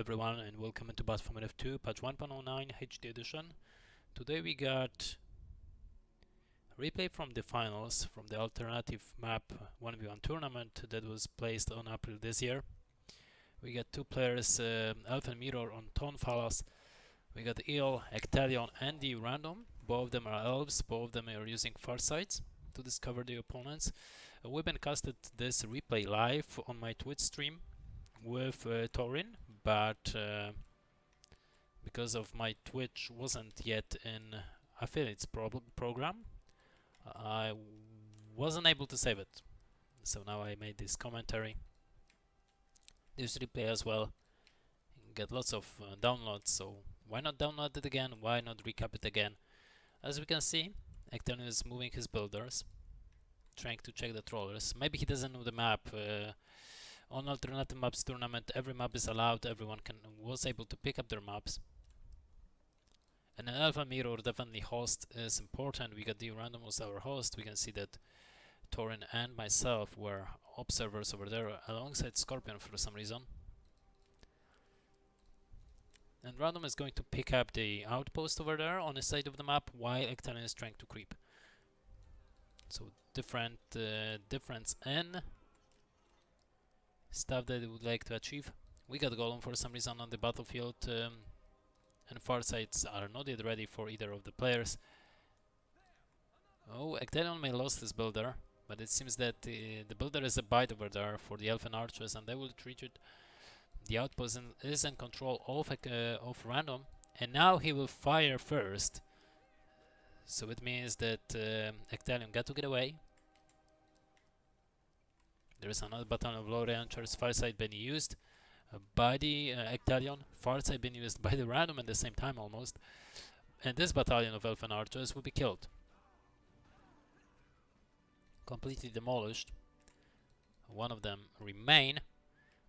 everyone and welcome into BFME 2 patch 1.09 HD edition. Today we got a replay from the finals from the alternative map 1v1 tournament that was placed on April this year. We got two players, Elf and Mirror on Tolfalas. We got Ecthelion and the random. Both of them are elves, both of them are using farsights to discover the opponents. We've been casted this replay live on my Twitch stream with Torin, but because of my Twitch wasn't yet in affiliates program, I wasn't able to save it. So now I made this commentary, this replay as well. Get lots of downloads, so why not download it again? Why not recap it again? As we can see, Ecthelion is moving his builders, trying to check the trollers. Maybe he doesn't know the map. On alternative maps tournament, every map is allowed. Everyone was able to pick up their maps. And an Alpha Mirror, definitely host is important. We got the random was our host. We can see that Torin and myself were observers over there alongside Scorpion for some reason. And random is going to pick up the outpost over there on the side of the map while Ecthelion is trying to creep. So different difference in stuff that they would like to achieve. We got Golem for some reason on the battlefield, and farsights are not yet ready for either of the players. Oh, Ecthelion may lost his builder, but it seems that the builder is a bite over there for the Elfen archers, and they will retreat. The outpost is in control of random, and now he will fire first. So it means that Ecthelion got to get away. There is another battalion of Lord Archers, farsight being used by the Ecthelion, farsight being used by the random at the same time almost, and this battalion of Elfen archers will be killed. Completely demolished. One of them remain,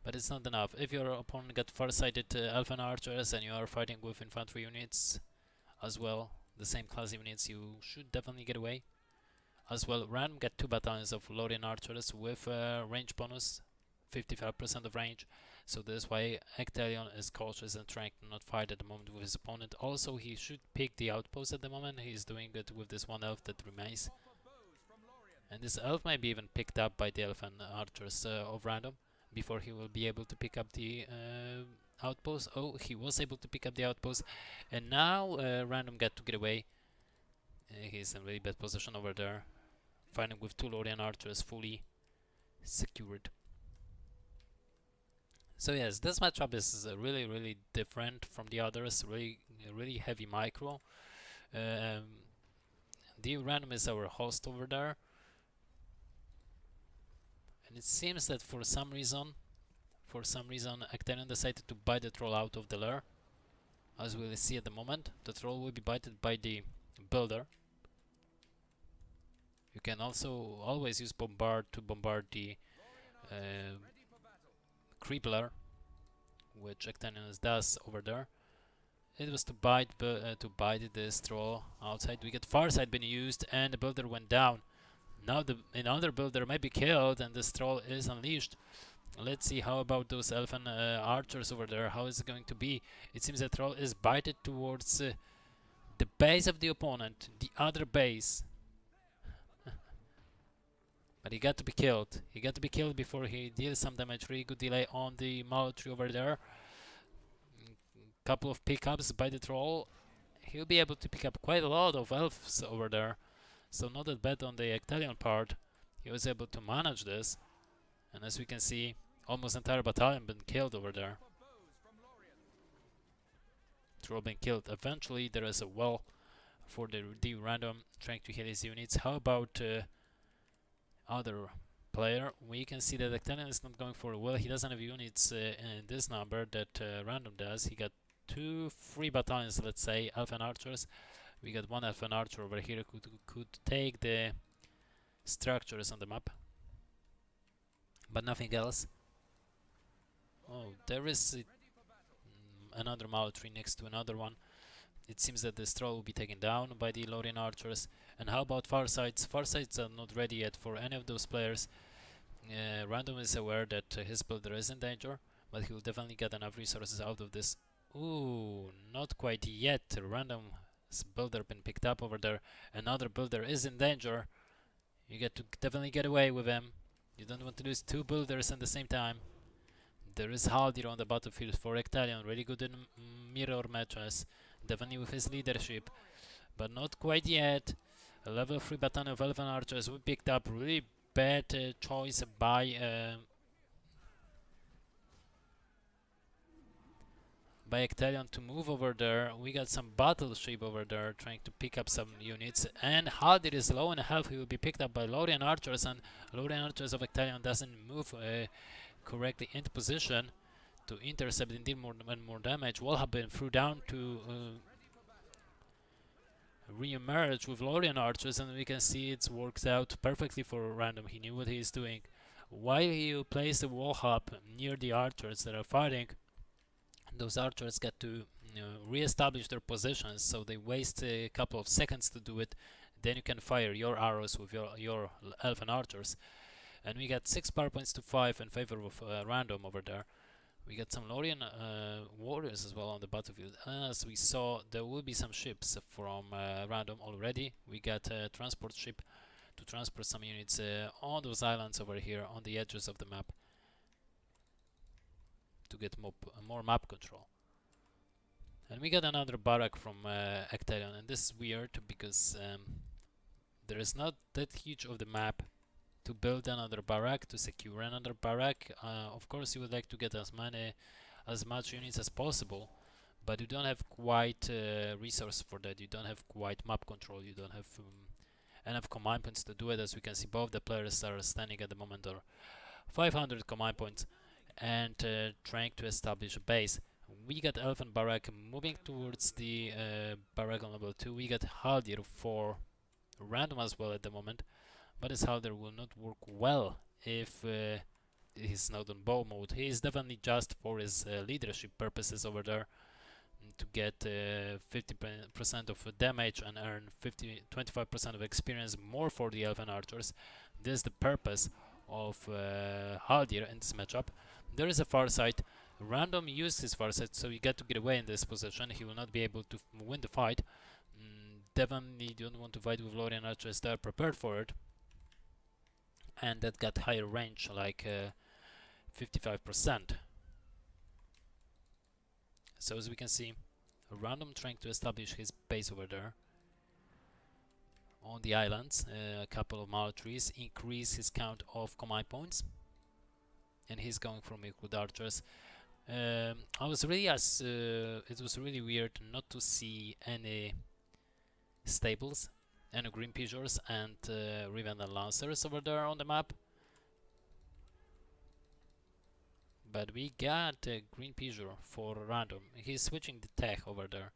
but it's not enough. If your opponent got farsighted Elfen archers and you are fighting with infantry units as well, the same class units, you should definitely get away. As well, random get two battalions of Lorien archers with range bonus, 55% of range. So this is why Ecthelion is cautious and trying to not fight at the moment with his opponent. Also, he should pick the outpost at the moment. He's doing it with this one elf that remains. And this elf may be even picked up by the Elfen archers of random before he will be able to pick up the outpost. Oh, he was able to pick up the outpost. And now random got to get away. He's in a really bad position over there, fighting with two Lorien archers fully secured. So yes, this matchup is really different from the others. Really heavy micro. The random is our host over there, and it seems that for some reason Ecthelion decided to buy the troll out of the lair. As we'll see at the moment, the troll will be bited by the builder. You can also always use bombard to bombard the creepler, which Ecthelion does over there. It was to bite this troll outside. We get farsight being used, and the builder went down. Now another builder may be killed, and this troll is unleashed. Let's see how about those Elfen archers over there. How is it going to be? It seems the troll is bited towards the base of the opponent, the other base. But he got to be killed. He got to be killed before he deals some damage. Really good delay on the Malotry over there. Couple of pickups by the troll. He'll be able to pick up quite a lot of elves over there. So not that bad on the Ecthelion part. He was able to manage this. And as we can see, almost entire battalion been killed over there. Troll been killed. Eventually there is a well for the random trying to heal his units. How about other player? We can see that Ecthelion is not going for a well. He doesn't have units in this number that random does. He got 3 battalions, let's say, Elfen archers. We got one Elfen archer over here who could take the structures on the map, but nothing else. Oh, there is another Malotry next to another one. It seems that this troll will be taken down by the Lorien archers. And how about farsights? Farsights are not ready yet for any of those players. Random is aware that his builder is in danger, but he will definitely get enough resources out of this. Ooh, not quite yet. A random builder been picked up over there. Another builder is in danger. You get to definitely get away with him. You don't want to lose two builders at the same time. There is Haldir on the battlefield for Ecthelion, really good in mirror matches, definitely with his leadership, but not quite yet. A level 3 battalion of Elven archers we picked up. Really bad choice by Ecthelion to move over there. We got some battleship over there trying to pick up some units, and Haldir is low in health. He will be picked up by Lorien archers, and Lorien archers of Ecthelion doesn't move correctly into position to intercept and deal more and more damage. Will have been through down to re-emerge with Lorien archers, and we can see it's worked out perfectly for random. He knew what he is doing. While he placed the wall hub near the archers that are fighting, those archers get to re-establish their positions, so they waste a couple of seconds to do it. Then you can fire your arrows with your elven archers. And we got 6 power points to 5 in favor of random over there. We got some Lorien warriors as well on the battlefield. As we saw, there will be some ships from random already. We got a transport ship to transport some units on those islands over here on the edges of the map to get more map control. And we got another barrack from Ecthelion, and this is weird because there is not that huge of the map to build another barrack, to secure another barrack. Of course you would like to get as much units as possible, but you don't have quite resource for that. You don't have quite map control. You don't have enough command points to do it. As we can see, both the players are standing at the moment on 500 command points and trying to establish a base. We got Elven barrack moving towards the barrack on level 2. We got Haldir for random as well at the moment, but his Haldir will not work well if he's not on bow mode. He is definitely just for his leadership purposes over there, to get 50% of damage and earn 25% of experience more for the Elven archers. This is the purpose of Haldir in this matchup. There is a Farsight. Random used his Farsight, so you get to get away in this position. He will not be able to win the fight. Definitely don't want to fight with Lorien archers. They are prepared for it, and that got higher range, like 55%. So as we can see, Random trying to establish his base over there on the islands. A couple of mile trees increase his count of command points, and he's going for Milkwood archers. It was really weird not to see any stables, any green pigeons and Riven and lancers over there on the map. But we got a green pigeon for random. He's switching the tech over there.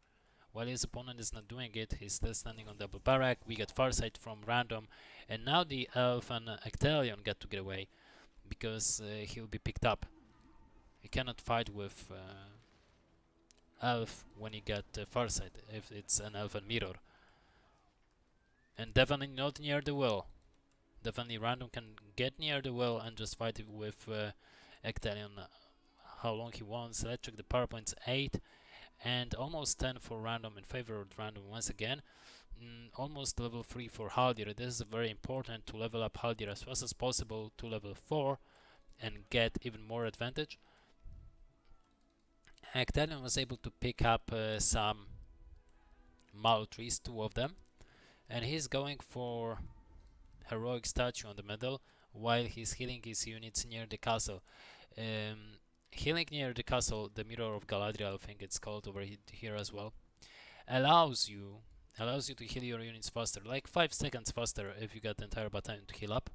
While his opponent is not doing it, he's still standing on double barrack. We got Farsight from random, and now the Elf and Ecthelion get to get away because he'll be picked up. He cannot fight with Elf when he got Farsight if it's an Elven mirror. And definitely not near the well. Definitely random can get near the well and just fight it with Ecthelion how long he wants. Let's check the power points. 8 and almost 10 for random, in favor of random once again. Almost level 3 for Haldir. This is very important to level up Haldir as fast as possible to level 4 and get even more advantage. Ecthelion was able to pick up some Mallow trees, 2 of them, and he's going for heroic statue on the middle while he's healing his units near the castle. Healing near the castle, the Mirror of Galadriel, I think it's called over here as well, allows you to heal your units faster, like 5 seconds faster if you get the entire battalion to heal up,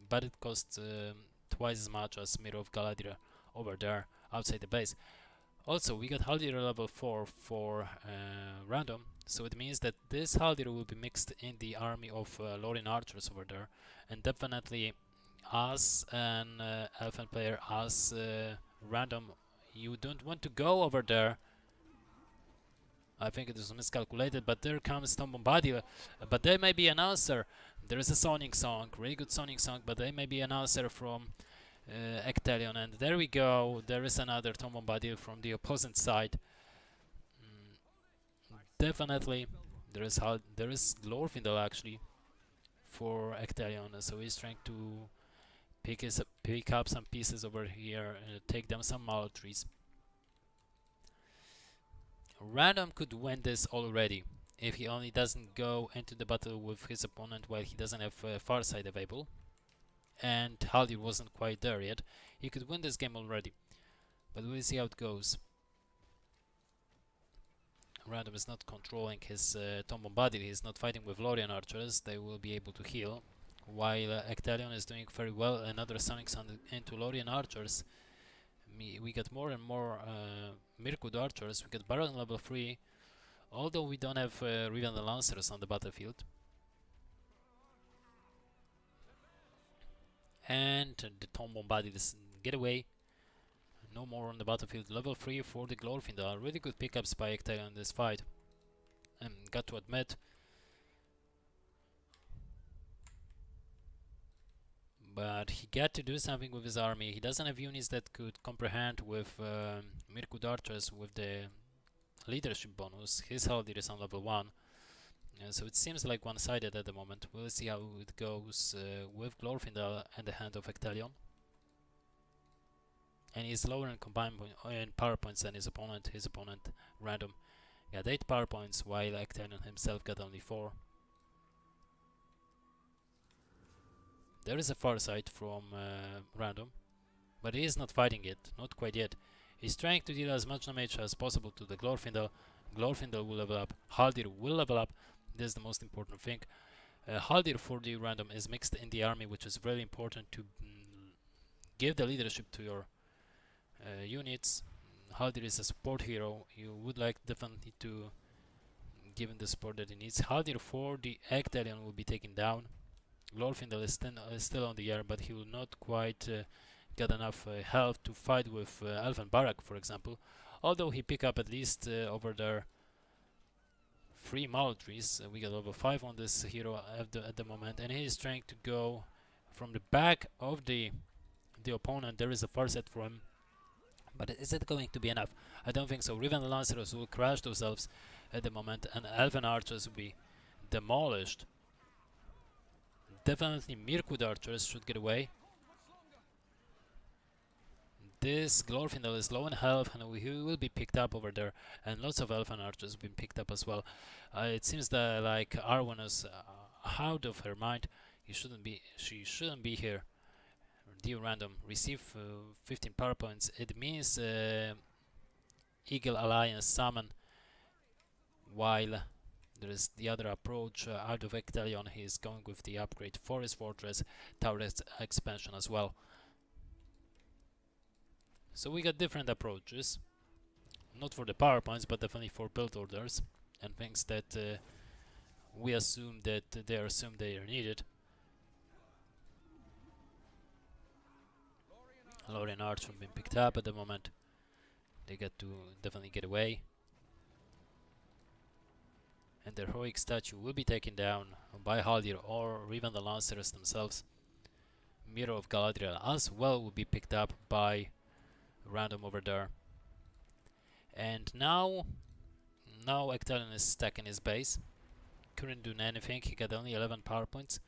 but it costs twice as much as Mirror of Galadriel over there outside the base. Also, we got Haldir level 4 for random, so it means that this Haldir will be mixed in the army of Lorien archers over there, and definitely as an Elfen player, as random, you don't want to go over there. I think it is miscalculated, but there comes Tom Bombadil, but there may be an answer. There is a Sonic song, really good Sonic song, but there may be an answer from Ecthelion, and there we go. There is another Tom Bombadil from the opposite side. Definitely, there is Glorfindel actually for Ecthelion, so he's trying to pick up some pieces over here and take them some Mallow trees. Random could win this already if he only doesn't go into the battle with his opponent while he doesn't have Farsight available, and Haldir wasn't quite there yet. He could win this game already, but we'll see how it goes. Random is not controlling his Tom Bombadil, he's not fighting with Lorien archers, they will be able to heal, while Ecthelion is doing very well. Another Sonic Sun into Lorien archers. We get more and more Mirkud archers, we get Baron level 3, although we don't have Riven the Lancers on the battlefield. And the Tom Bombadil get away. No more on the battlefield. Level 3 for the Glorfindel. Really good pickups by Ecthelion in this fight. Got to admit. But he got to do something with his army. He doesn't have units that could comprehend with Mirkud archers with the leadership bonus. His Haldir is on level 1. So it seems like one-sided at the moment. We'll see how it goes with Glorfindel and the hand of Ecthelion. And he's lower in power points than his opponent. His opponent, Random, got 8 power points, while Ecthelion himself got only 4. There is a Farsight from Random, but he is not fighting it, not quite yet. He's trying to deal as much damage as possible to the Glorfindel. Glorfindel will level up, Haldir will level up. This is the most important thing. Haldir for the Random is mixed in the army, which is very important to give the leadership to your units. Haldir is a support hero. You would like definitely to give him the support that he needs. Haldir for the Ecthelion will be taken down. Glorfindel is still on the air, but he will not quite get enough health to fight with Elfen Barak, for example. Although he pick up at least over there 3 Mallow trees. We got level 5 on this hero at the moment, and he is trying to go from the back of the opponent. There is a Farsight for him, but is it going to be enough? I don't think so. Riven Lancers will crash those elves at the moment, and Elven archers will be demolished. Definitely Mirkud archers should get away. This Glorfindel is low in health, and he will be picked up over there, and lots of Elfen archers have been picked up as well. It seems that like Arwen is out of her mind. She shouldn't be here. Dear Random, receive 15 power points. It means Eagle Alliance summon, while there is the other approach out of Ecthelion. He is going with the upgrade for his fortress, tower expansion as well. So we got different approaches, not for the power points, but definitely for build orders and things that we assume that they are needed. Lorien Archer have been picked up at the moment. They got to definitely get away. And their heroic statue will be taken down by Haldir or even the Lancers themselves. Mirror of Galadriel as well will be picked up by Random over there. And now Ecthelion is stuck in his base. Couldn't do anything, he got only 11 power points.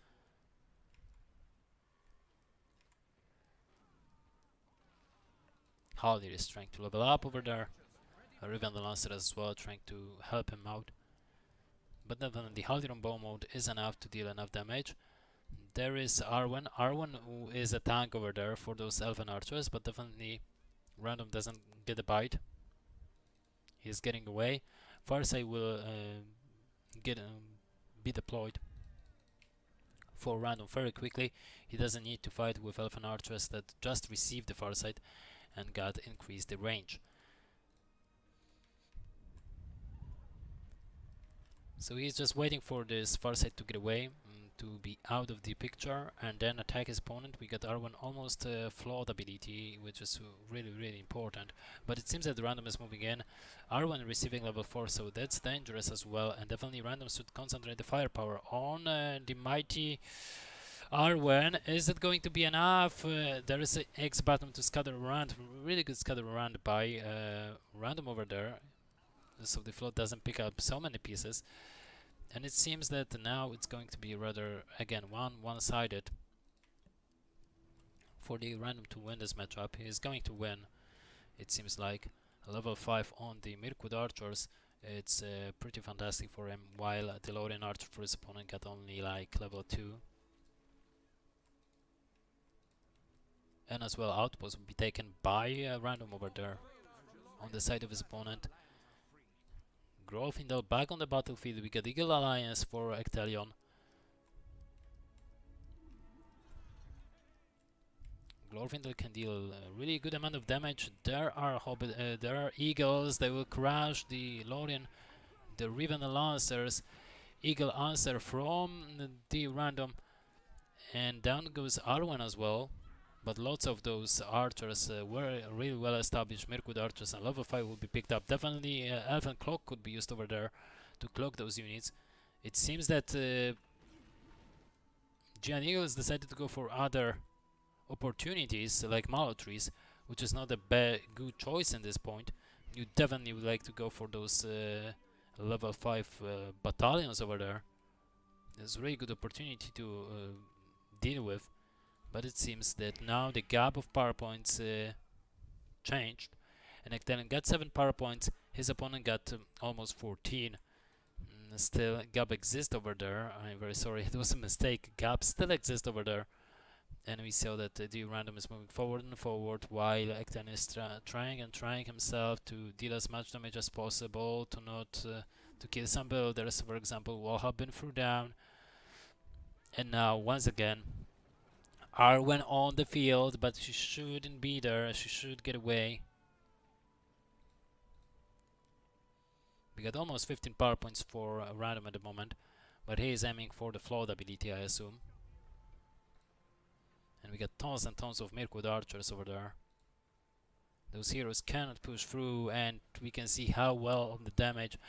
Haldir is trying to level up over there. Riven the Lancer as well, trying to help him out. But definitely Haldir on bow mode is enough to deal enough damage. There is Arwen. Arwen is a tank over there for those Elven archers, but definitely Random doesn't get a bite. He's getting away. Farsight will be deployed for Random very quickly. He doesn't need to fight with Elven archers that just received the Farsight and got increased the range. So he's just waiting for this Farsight to get away, to be out of the picture, and then attack his opponent. We got Arwen almost flawed ability, which is really important. But it seems that Random is moving in. Arwen receiving level 4, so that's dangerous as well. And definitely Random should concentrate the firepower on the mighty Arwen, is it going to be enough? There is an X button to scatter around, really good scatter around by random over there, so the float doesn't pick up so many pieces. And it seems that now it's going to be rather, again, one-sided for the random to win this matchup. He is going to win, it seems like. Level 5 on the Mirkwood Archers, it's pretty fantastic for him, while the Lorien Archer for his opponent got only like level 2. And as well, outpost will be taken by random over there on the side of his opponent. Glorfindel back on the battlefield. We get Eagle Alliance for Ecthelion. Glorfindel can deal a really good amount of damage. There are eagles. They will crash the Lorien, the Riven Lancers. Eagle answer from the random, and down goes Arwen as well. But lots of those archers were really well established. Mirkwood archers and level 5 will be picked up. Definitely Elven Cloak could be used over there to cloak those units. It seems that Giant Eagles decided to go for other opportunities like Mallow Trees, which is not a good choice in this point. You definitely would like to go for those level 5 battalions over there. It's a really good opportunity to deal with. But it seems that now the gap of power points changed, and Ecthelion got 7 power points. His opponent got almost 14. Still, gap exists over there. I'm very sorry, it was a mistake. Gap still exists over there, and we saw that the random is moving forward and forward, while Ecthelion is trying himself to deal as much damage as possible, to not to kill some builders. For example, wall have been thrown down, and now once again. Arwen on the field, but she shouldn't be there. She should get away. We got almost 15 power points for random at the moment, but he is aiming for the float ability, I assume. And we got tons and tons of Mirkwood archers over there. Those heroes cannot push through, and we can see how well the damage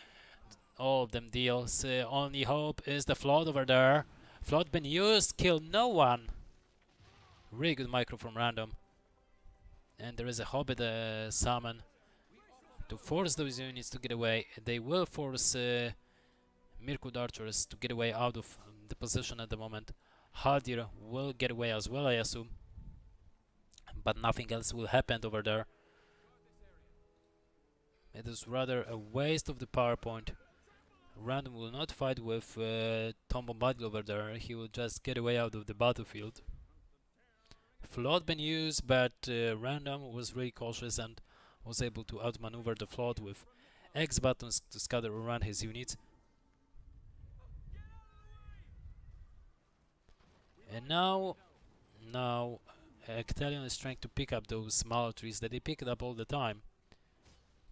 all of them deals. Only hope is the float over there. Float been used, kill no one. Really good micro from random, and there is a Hobbit summon to force those units to get away. They will force Mirkwood archers to get away out of the position at the moment. Haldir will get away as well, I assume, but nothing else will happen over there. It is rather a waste of the power point. Random will not fight with Tom Bombadil over there. He will just get away out of the battlefield. Float been used, but Random was really cautious and was able to outmaneuver the float with X buttons to scatter around his units. And now Ecthelion is trying to pick up those Mallow Trees that he picked up all the time,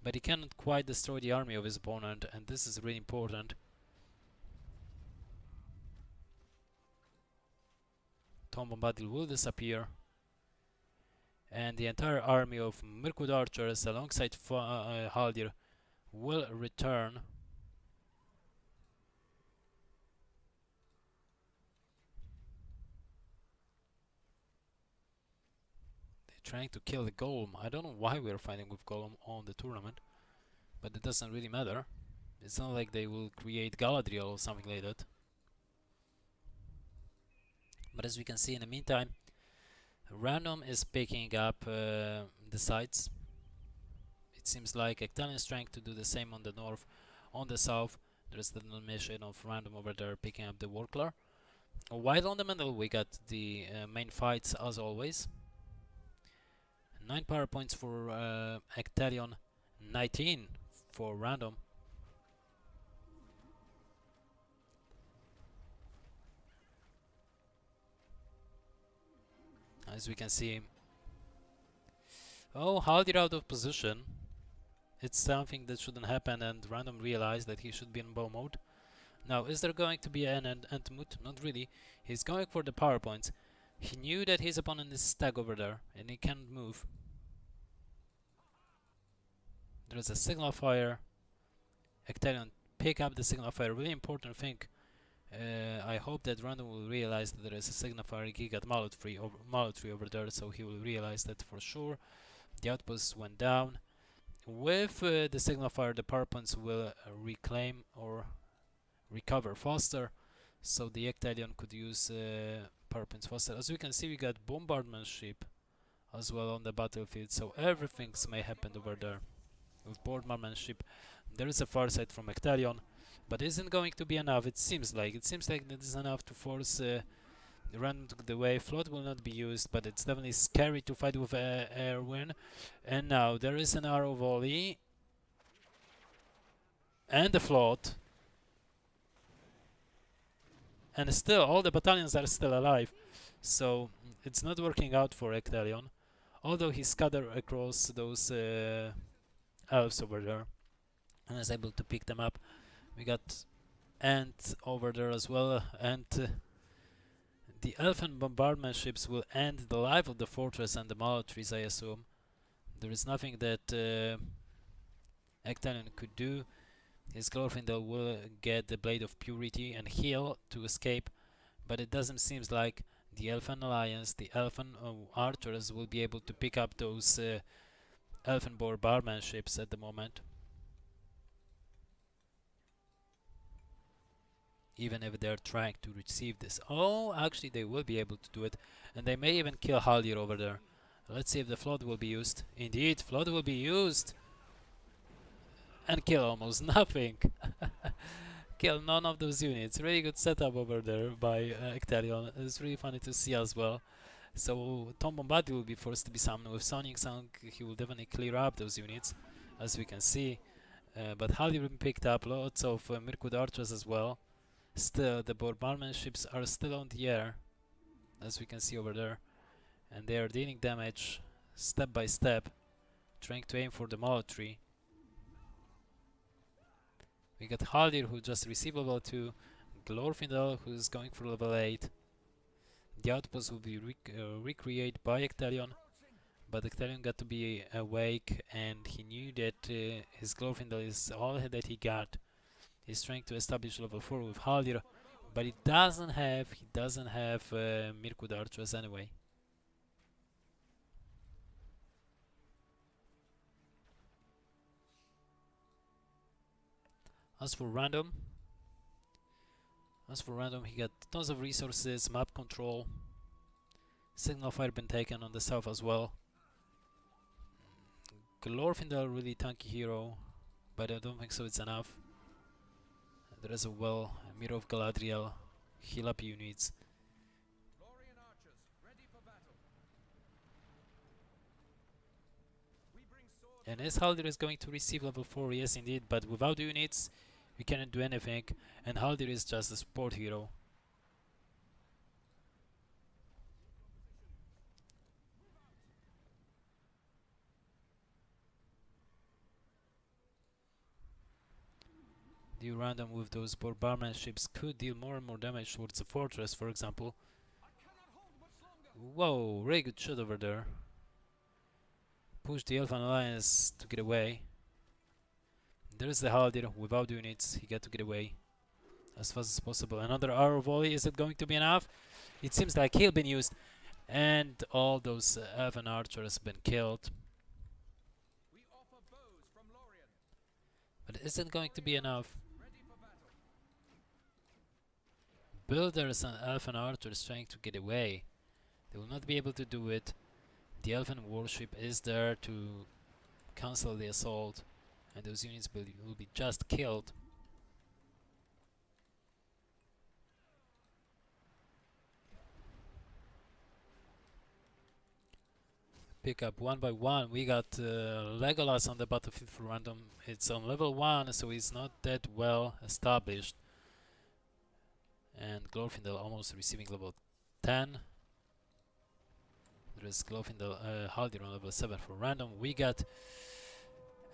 but he cannot quite destroy the army of his opponent, and this is really important. Tom Bombadil will disappear, and the entire army of Mirkwood archers alongside Haldir will return. They're trying to kill the Golem. I don't know why we're fighting with Golem on the tournament, but it doesn't really matter. It's not like they will create Galadriel or something like that. But as we can see in the meantime, Random is picking up the sides. It seems like Ecthelion is trying to do the same on the north. On the south, there's the mission of Random over there picking up the Warclaw. While on the middle, we got the main fights as always. 9 power points for Ecthelion, 19 for Random. As we can see, Haldir out of position. It's something that shouldn't happen, and Random realized that he should be in bow mode. Now, is there going to be an end mood? Not really. He's going for the power points. He knew that his opponent is stuck over there, and he can't move. There's a signal fire. Ecthelion pick up the signal fire. Really important thing I hope that Random will realize that there is a signifier Gigat Malotry over there, so he will realize that for sure. The outpost went down. With the signifier, the power points will reclaim or recover faster, so the Ecthelion could use power points faster. As we can see, we got bombardment ship as well on the battlefield, so everything's may happen over there. With bombardment ship, there is a far side from Ecthelion, but isn't going to be enough. It seems like that is enough to force Random to the way. Float will not be used, but it's definitely scary to fight with Erwin. And now there is an arrow volley and the float, and still all the battalions are still alive, so it's not working out for Ecthelion, although he scattered across those elves over there and is able to pick them up. We got Ant over there as well, and the elfin bombardment ships will end the life of the fortress and the Malotries, I assume. There is nothing that Ecthelion could do. His Glorfindel will get the Blade of Purity and heal to escape, but it doesn't seem like the Elfin Alliance, the Elfin archers will be able to pick up those Elfin bombardment ships at the moment. Even if they're trying to receive this. Oh, actually they will be able to do it, and they may even kill Haldir over there. Let's see if the flood will be used. Indeed, flood will be used! And kill almost nothing. Kill none of those units. Really good setup over there by Ecthelion. It's really funny to see as well. So Tom Bombadil will be forced to be summoned. With Sonic Sound he will definitely clear up those units, as we can see. But Haldir picked up lots of Mirkwood archers as well. Still, the bombardment ships are still on the air, as we can see over there. And they are dealing damage step by step, trying to aim for the Malotry. We got Haldir, who just received level 2, Glorfindel, who is going for level 8. The outpost will be recreated by Ecthelion, but Ecthelion got to be awake, and he knew that his Glorfindel is all that he got. He's trying to establish level 4 with Haldir, but he doesn't have Mirkwood archers anyway. As for random, he got tons of resources, map control, signal fire been taken on the south as well. Glorfindel really tanky hero, but I don't think so it's enough. There is a Mirror of Galadriel, heal up units. And as Haldir is going to receive level 4, yes indeed, but without units we cannot do anything, and Haldir is just a support hero. The random with those bombardment ships could deal more and more damage towards the fortress, for example. Whoa, really good shot over there. Push the Elfin Alliance to get away. There's the Haldir without units, he got to get away as fast as possible. Another arrow volley, is it going to be enough? It seems like he'll been used, and all those Elfin archers have been killed. But is it going to be enough? Builders and Elfin archers trying to get away. They will not be able to do it. The Elfin warship is there to cancel the assault, and those units will be just killed. Pick up one by one. We got Legolas on the battlefield for random. It's on level 1, so he's not that well established. And Glorfindel almost receiving level 10. There is Glorfindel Haldir on level 7 for random. We got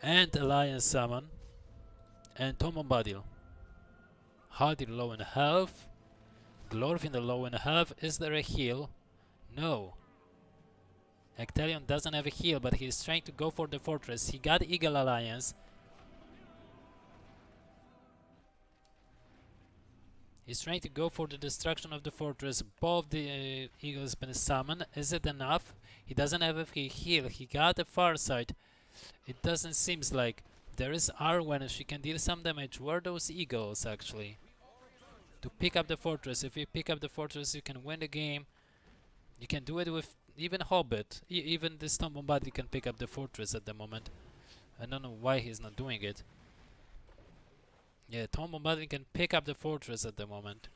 Ant Alliance Summon and Tom Bombadil. Haldir low in health, Glorfindel low in health. Is there a heal? No. Ecthelion doesn't have a heal, but he's trying to go for the fortress. He got Eagle Alliance. He's trying to go for the destruction of the fortress. Both the eagles been summoned. Is it enough? He doesn't have a heal. He got the far side. It doesn't seem like. There is Arwen. She can deal some damage. Where are those eagles actually? To pick up the fortress. If you pick up the fortress, you can win the game. You can do it with even Hobbit. Even the Stone Bombardment can pick up the fortress at the moment. I don't know why he's not doing it. Yeah, Tom Bombardment can pick up the fortress at the moment.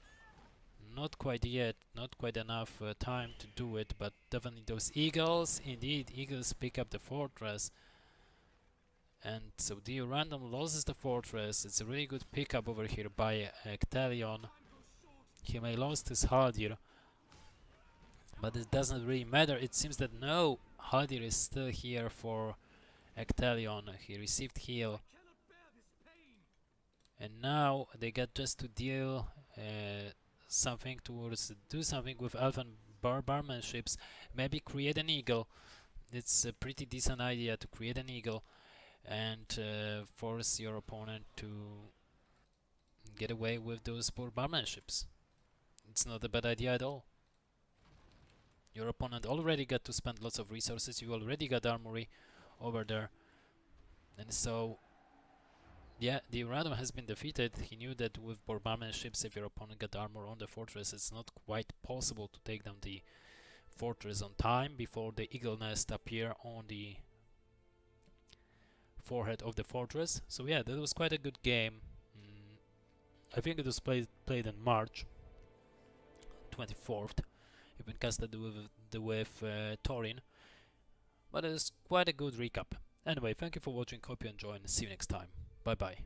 Not quite yet, not quite enough time to do it, but definitely those eagles, indeed, eagles pick up the fortress. And so the random loses the fortress. It's a really good pickup over here by Ecthelion. He may lost his Haldir, but it doesn't really matter. It seems that no, Haldir is still here for Ecthelion. He received heal. And now they get just to deal something towards, do something with elf and barbarian ships. Maybe create an eagle. It's a pretty decent idea to create an eagle and force your opponent to get away with those barbarian ships. It's not a bad idea at all. Your opponent already got to spend lots of resources. You already got armory over there, and so yeah, the Urano has been defeated. He knew that with barbarian ships, if your opponent got armor on the fortress, it's not quite possible to take down the fortress on time before the eagle nest appear on the forehead of the fortress. So yeah, that was quite a good game. I think it was played in March 24th. It's been casted with Thorin, but it's quite a good recap. Anyway, thank you for watching. Hope you enjoy and see you next time. Bye bye.